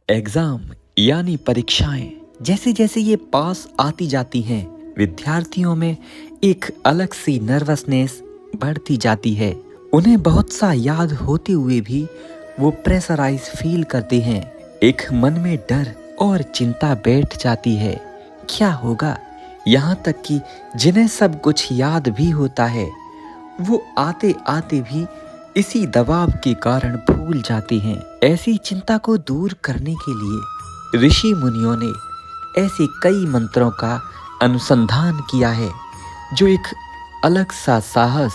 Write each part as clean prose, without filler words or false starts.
Exam यानी परीक्षाएं जैसे जैसे ये पास आती जाती हैं, विद्यार्थियों में एक अलग सी नर्वसनेस बढ़ती जाती है। उन्हें बहुत सा याद होते हुए भी वो प्रेशराइज फील करते हैं। एक मन में डर और चिंता बैठ जाती है, क्या होगा। यहाँ तक कि जिन्हें सब कुछ याद भी होता है, वो आते आते भी इसी दबाव के कारण भूल जाते हैं। ऐसी चिंता को दूर करने के लिए ऋषि मुनियों ने ऐसे कई मंत्रों का अनुसंधान किया है, जो एक अलग सा साहस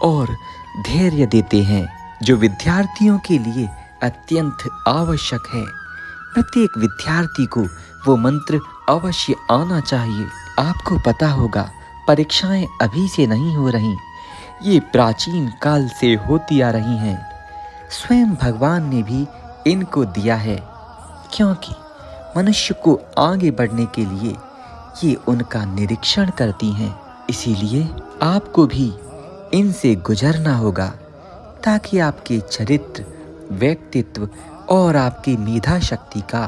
और धैर्य देते हैं, जो विद्यार्थियों के लिए अत्यंत आवश्यक है। प्रत्येक विद्यार्थी को वो मंत्र अवश्य आना चाहिए। आपको पता होगा, परीक्षाएं अभी से नहीं हो रही, ये प्राचीन काल से होती आ रही हैं। स्वयं भगवान ने भी इनको दिया है, क्योंकि मनुष्य को आगे बढ़ने के लिए ये उनका निरीक्षण करती हैं। इसीलिए आपको भी इनसे गुजरना होगा, ताकि आपके चरित्र, व्यक्तित्व और आपकी मेधा शक्ति का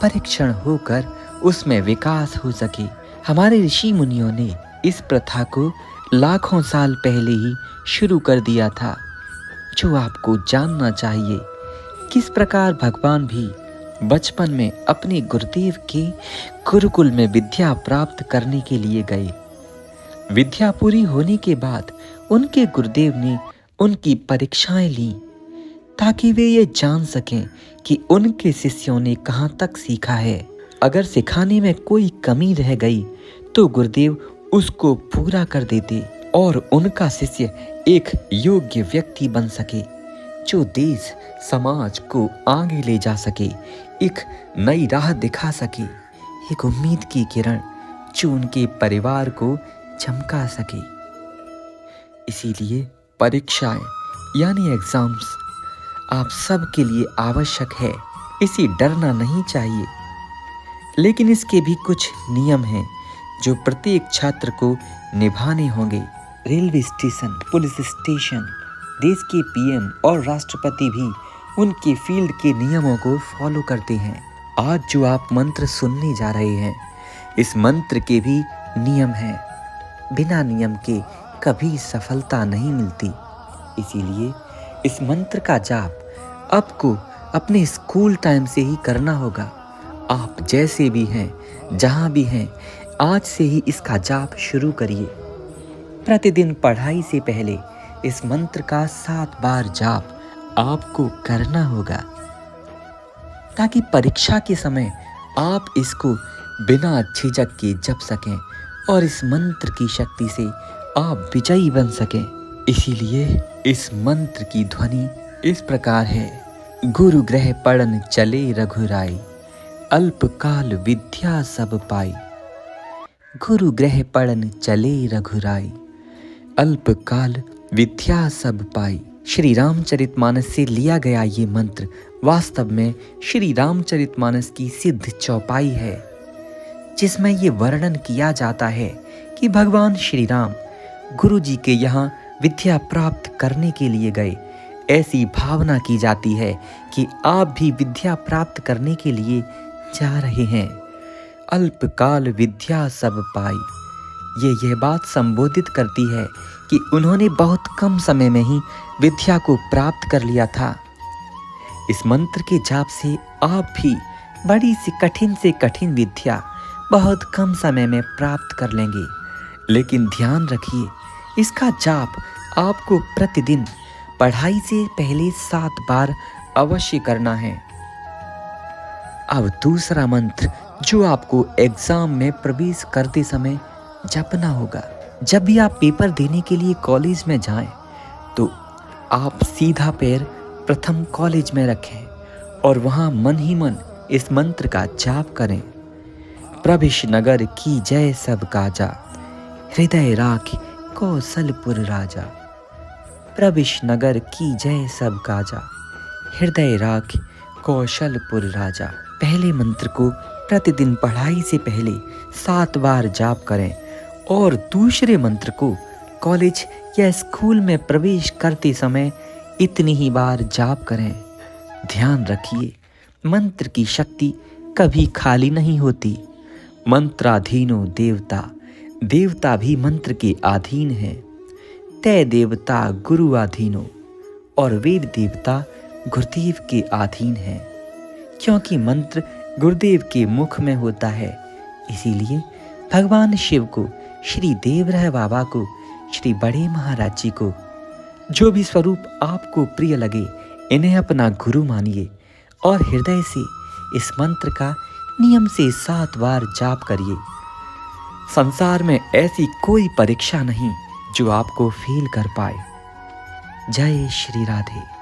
परीक्षण होकर उसमें विकास हो सके। हमारे ऋषि मुनियों ने इस प्रथा को लाखों साल पहले ही शुरू कर दिया था। जो आपको जानना चाहिए, किस प्रकार भगवान भी बचपन में अपने गुरुदेव के गुरुकुल में विद्या प्राप्त करने के लिए गए। विद्या पूरी होने के बाद उनके गुरुदेव ने उनकी परीक्षाएं ली, ताकि वे ये जान सकें कि उनके शिष्यों ने कहाँ तक सीखा है। अगर सिखाने में कोई कमी रह गई तो गुरुदेव उसको पूरा कर देते और उनका शिष्य एक योग्य व्यक्ति बन सके, जो देश समाज को आगे ले जा सके, एक नई राह दिखा सके, एक उम्मीद की किरण जो उनके परिवार को चमका सके। इसीलिए परीक्षाएं यानी एग्जाम्स आप सब के लिए आवश्यक है। इसे डरना नहीं चाहिए, लेकिन इसके भी कुछ नियम हैं जो प्रत्येक छात्र को निभाने होंगे। रेलवे स्टेशन, पुलिस स्टेशन, देश के पीएम और राष्ट्रपति भी उनके फील्ड के नियमों को फॉलो करते हैं। आज जो आप मंत्र सुनने जा रहे हैं, इस मंत्र के भी नियम हैं। बिना नियम के कभी सफलता नहीं मिलती। इसीलिए इस मंत्र का जाप आपको अपने स्कूल टाइम से ही करना होगा। आप जैसे भी हैं, जहाँ भी हैं, आज से ही इसका जाप शुरू करिए। प्रतिदिन पढ़ाई से पहले इस मंत्र का 7 बार जाप आपको करना होगा, ताकि परीक्षा के समय आप इसको बिना झिझक के जप सकें और इस मंत्र की शक्ति से आप विजयी बन सकें। इसीलिए इस मंत्र की ध्वनि इस प्रकार है। गुरु ग्रह पढ़न चले रघुराई, अल्पकाल विद्या सब पाई। गुरु ग्रह पढ़न चले रघुराई, अल्पकाल विद्या सब पाई। श्री रामचरितमानस से लिया गया ये मंत्र वास्तव में श्री रामचरितमानस की सिद्ध चौपाई है, जिसमें ये वर्णन किया जाता है कि भगवान श्री राम गुरु जी के यहाँ विद्या प्राप्त करने के लिए गए। ऐसी भावना की जाती है कि आप भी विद्या प्राप्त करने के लिए जा रहे हैं। अल्पकाल विद्या सब पाई, यह बात संबोधित करती है कि उन्होंने बहुत कम समय में ही विद्या को प्राप्त कर लिया था। इस मंत्र के जाप से आप भी बड़ी से कठिन विद्या बहुत कम समय में प्राप्त कर लेंगे। लेकिन ध्यान रखिए, इसका जाप आपको प्रतिदिन पढ़ाई से पहले 7 बार अवश्य करना है। अब दूसरा मंत्र जो आपको एग्जाम में प्रवेश करते समय जपना होगा। जब भी आप पेपर देने के लिए कॉलेज में जाएं, तो आप सीधा पैर प्रथम कॉलेज में रखें और वहां मन ही मन इस मंत्र का जाप करें। प्रविश नगर की जय सब काजा, हृदय राख कौशलपुर राजा। प्रविश नगर की जय सब काजा, हृदय राख कौशलपुर राजा। पहले मंत्र को प्रतिदिन पढ़ाई से पहले 7 बार जाप करें और दूसरे मंत्र को कॉलेज या स्कूल में प्रवेश करते समय इतनी ही बार जाप करें। ध्यान रखिए, मंत्र की शक्ति कभी खाली नहीं होती। मंत्राधीनो देवता, देवता भी मंत्र के अधीन है। तय देवता गुरु अधीनो, और वेद देवता गुरुदेव के अधीन है। क्योंकि मंत्र गुरुदेव के मुख में होता है, इसीलिए भगवान शिव को, श्री देवरह बाबा को, श्री बड़े महाराज जी को, जो भी स्वरूप आपको प्रिय लगे, इन्हें अपना गुरु मानिए और हृदय से इस मंत्र का नियम से 7 बार जाप करिए। संसार में ऐसी कोई परीक्षा नहीं जो आपको फेल कर पाए। जय श्री राधे।